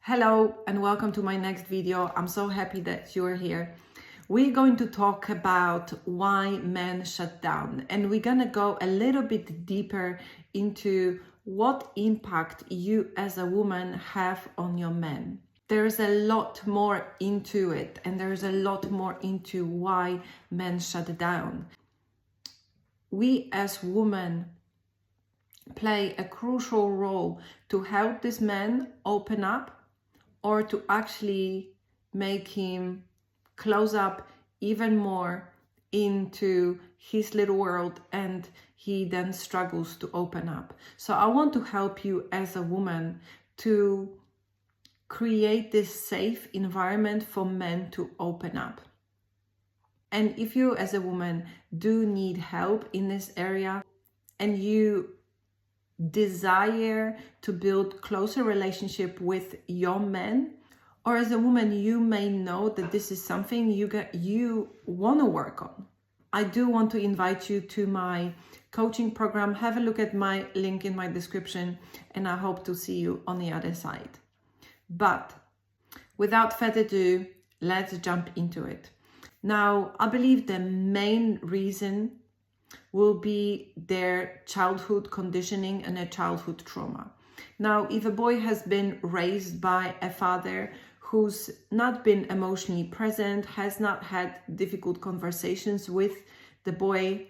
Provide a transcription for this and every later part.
Hello and welcome to my next video. I'm so happy that you're here. We're going to talk about why men shut down, and we're gonna go a little bit deeper into what impact you as a woman have on your men. There's a lot more into it, and there's a lot more into why men shut down. We as women play a crucial role to help this man open up, or to actually make him close up even more into his little world, and he then struggles to open up. So I want to help you as a woman to create this safe environment for men to open up. And if you as a woman do need help in this area, and you desire to build closer relationship with your men, or as a woman you may know that this is something you want to work on, I do want to invite you to my coaching program. Have a look at my link in my description, and I hope to see you on the other side. But without further ado, let's jump into it. Now, I believe the main reason will be their childhood conditioning and their childhood trauma. Now, if a boy has been raised by a father who's not been emotionally present, has not had difficult conversations with the boy,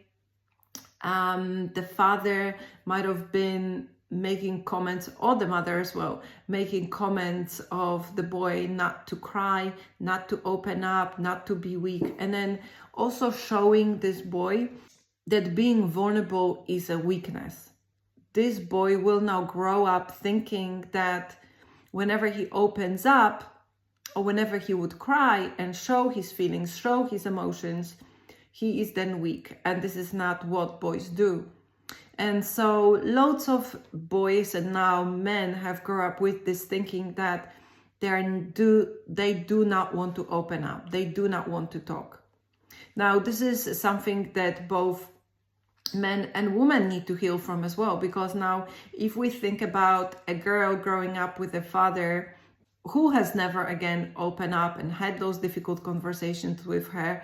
the father might have been making comments, or the mother as well, making comments of the boy not to cry, not to open up, not to be weak, and then also showing this boy that being vulnerable is a weakness. This boy will now grow up thinking that whenever he opens up, or whenever he would cry and show his feelings, show his emotions, he is then weak. And this is not what boys do. And so lots of boys and now men have grown up with this thinking that they do not want to open up. They do not want to talk. Now, this is something that both men and women need to heal from as well, because now if we think about a girl growing up with a father who has never again opened up and had those difficult conversations with her,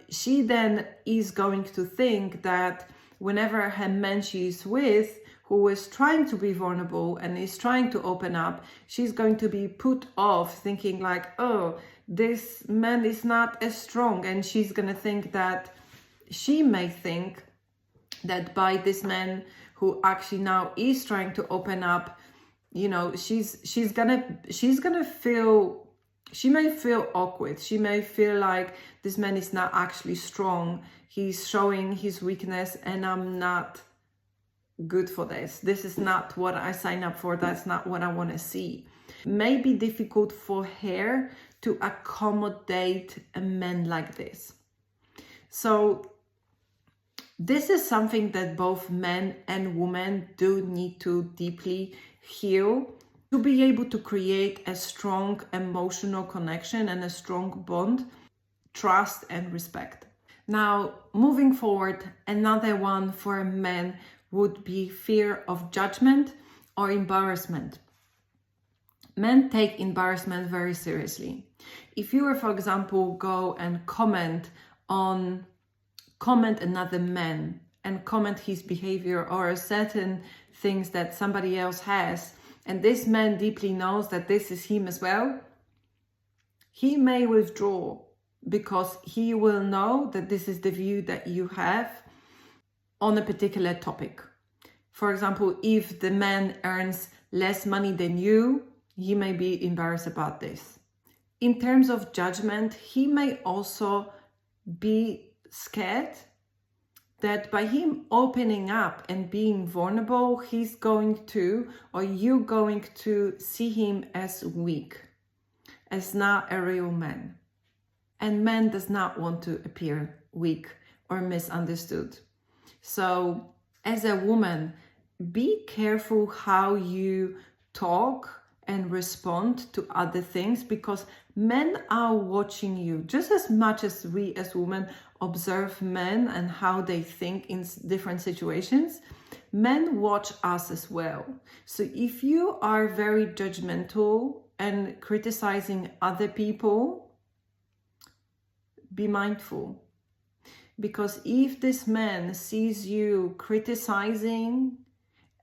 she then is going to think that whenever her man she's with, who is trying to be vulnerable and is trying to open up, she's going to be put off, thinking like, oh, this man is not as strong, and she's going to think that she may think that by this man who actually now is trying to open up, you know, she may feel awkward. She may feel like this man is not actually strong. He's showing his weakness, and I'm not good for this. This is not what I sign up for. That's not what I want to see. It may be difficult for her to accommodate a man like this. So this is something that both men and women do need to deeply heal to be able to create a strong emotional connection and a strong bond, trust and respect. Now, moving forward, another one for men would be fear of judgment or embarrassment. Men take embarrassment very seriously. If you were, for example, go and comment another man and comment his behavior or certain things that somebody else has, and this man deeply knows that this is him as well, he may withdraw, because he will know that this is the view that you have on a particular topic. For example, if the man earns less money than you, he may be embarrassed about this. In terms of judgment, he may also be scared that by him opening up and being vulnerable, he's going to, or you're going to see him as weak, as not a real man. And man does not want to appear weak or misunderstood. So as a woman, be careful how you talk and respond to other things, because men are watching you just as much as we as women observe men and how they think in different situations. Men watch us as well. So if you are very judgmental and criticizing other people, be mindful. Because if this man sees you criticizing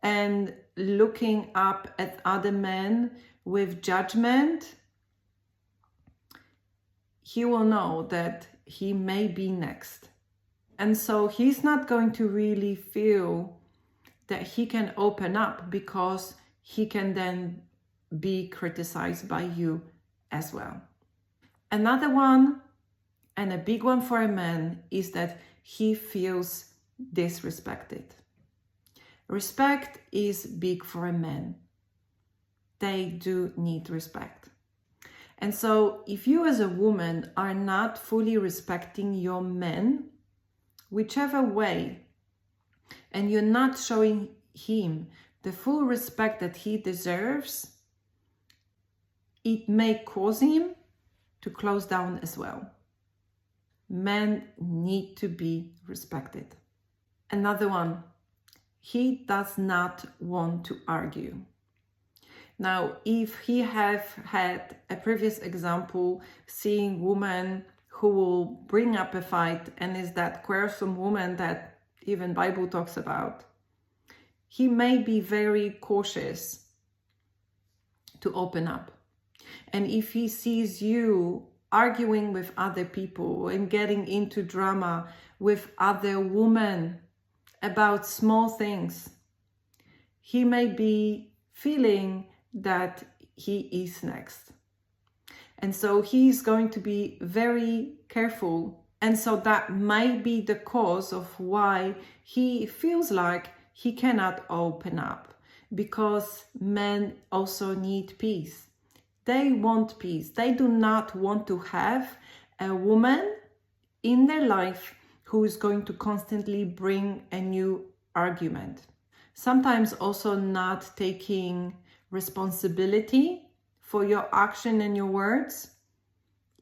and looking up at other men with judgment, he will know that he may be next. And so he's not going to really feel that he can open up, because he can then be criticized by you as well. Another one, and a big one for a man, is that he feels disrespected. Respect is big for a man. They do need respect. And so if you as a woman are not fully respecting your men, whichever way, and you're not showing him the full respect that he deserves, it may cause him to close down as well. Men need to be respected. Another one, he does not want to argue. Now, if he have had a previous example, seeing women who will bring up a fight and is that quarrelsome woman that even Bible talks about, he may be very cautious to open up. And if he sees you arguing with other people and getting into drama with other women about small things, he may be feeling that he is next. And so he's going to be very careful. And so that might be the cause of why he feels like he cannot open up, because men also need peace. They want peace. They do not want to have a woman in their life who is going to constantly bring a new argument. Sometimes also not taking responsibility for your action and your words,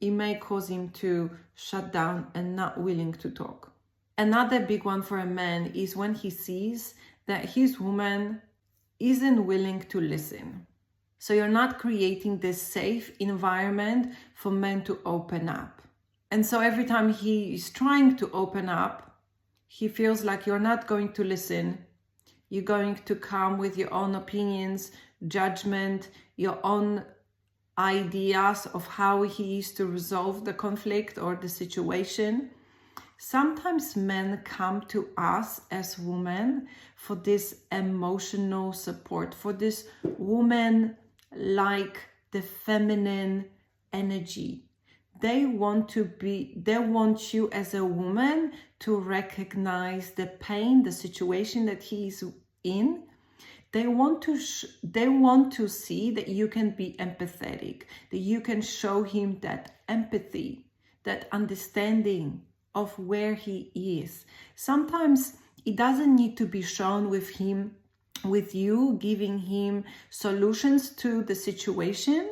it may cause him to shut down and not willing to talk. Another big one for a man is when he sees that his woman isn't willing to listen. So you're not creating this safe environment for men to open up. And so every time he is trying to open up, he feels like you're not going to listen. You're going to come with your own opinions, judgment, your own ideas of how he is to resolve the conflict or the situation. Sometimes men come to us as women for this emotional support, for this woman like the feminine energy. They want you as a woman to recognize the pain, the situation that he is in. They want to see that you can be empathetic, that you can show him that empathy, that understanding of where he is. Sometimes it doesn't need to be shown with you giving him solutions to the situation.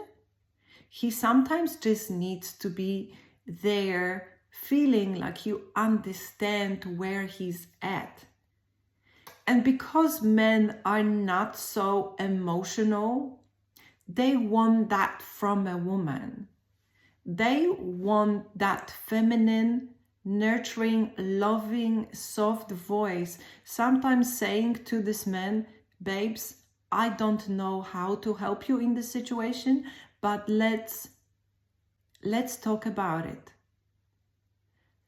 He sometimes just needs to be there, feeling like you understand where he's at. And because men are not so emotional, they want that from a woman. They want that feminine, nurturing, loving, soft voice, sometimes saying to this man, babes, I don't know how to help you in this situation, but let's talk about it.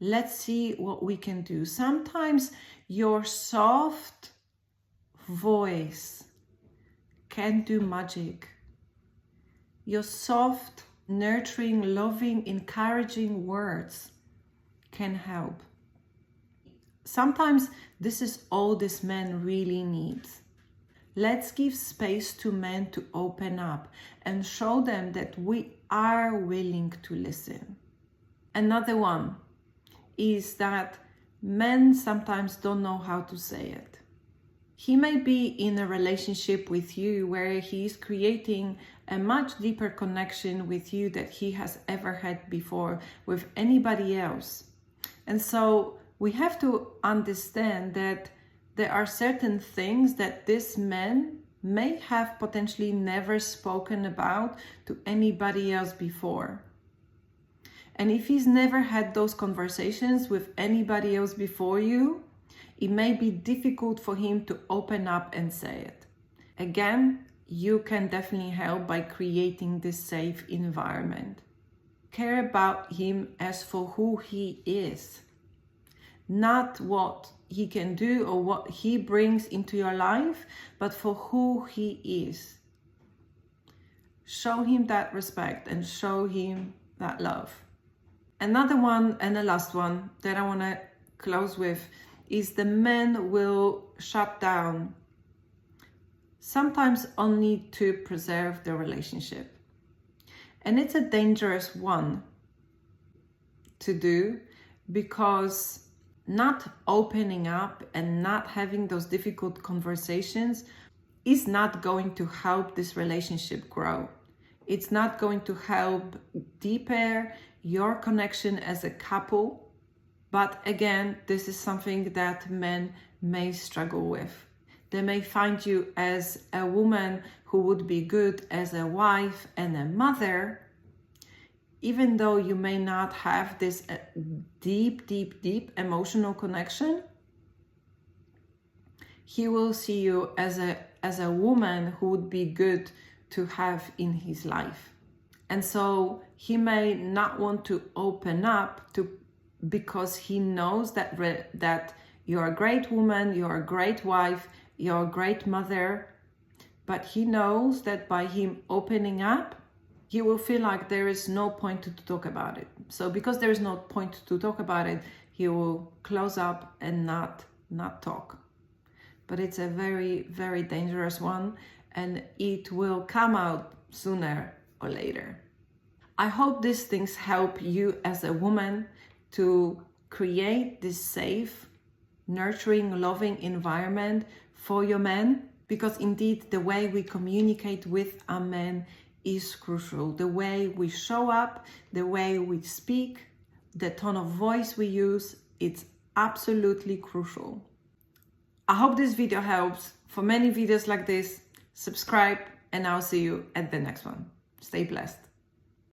Let's see what we can do. Sometimes your soft voice can do magic. Your soft, nurturing, loving, encouraging words can help. Sometimes this is all this man really needs. Let's give space to men to open up and show them that we are willing to listen. Another one is that men sometimes don't know how to say it. He may be in a relationship with you where he is creating a much deeper connection with you that he has ever had before with anybody else. And so we have to understand that there are certain things that this man may have potentially never spoken about to anybody else before. And if he's never had those conversations with anybody else before you, it may be difficult for him to open up and say it. Again, you can definitely help by creating this safe environment. Care about him as for who he is, not what he can do or what he brings into your life, but for who he is. Show him that respect and show him that love. Another one, and the last one that I want to close with, is the men will shut down, sometimes only to preserve the relationship. And it's a dangerous one to do, because not opening up and not having those difficult conversations is not going to help this relationship grow. It's not going to help deepen your connection as a couple. But again, this is something that men may struggle with. They may find you as a woman who would be good as a wife and a mother, even though you may not have this deep emotional connection. He will see you as a woman who would be good to have in his life. And so he may not want to open up because he knows that you're a great woman, you're a great wife, you're a great mother, but he knows that by him opening up, he will feel like there is no point to talk about it. So because there is no point to talk about it, he will close up and not talk. But it's a very, very dangerous one, and it will come out sooner or later. I hope these things help you as a woman to create this safe, nurturing, loving environment for your men, because indeed the way we communicate with our men is crucial. The way we show up, the way we speak, the tone of voice we use, it's absolutely crucial. I hope this video helps. For many videos like this, subscribe, and I'll see you at the next one. Stay blessed.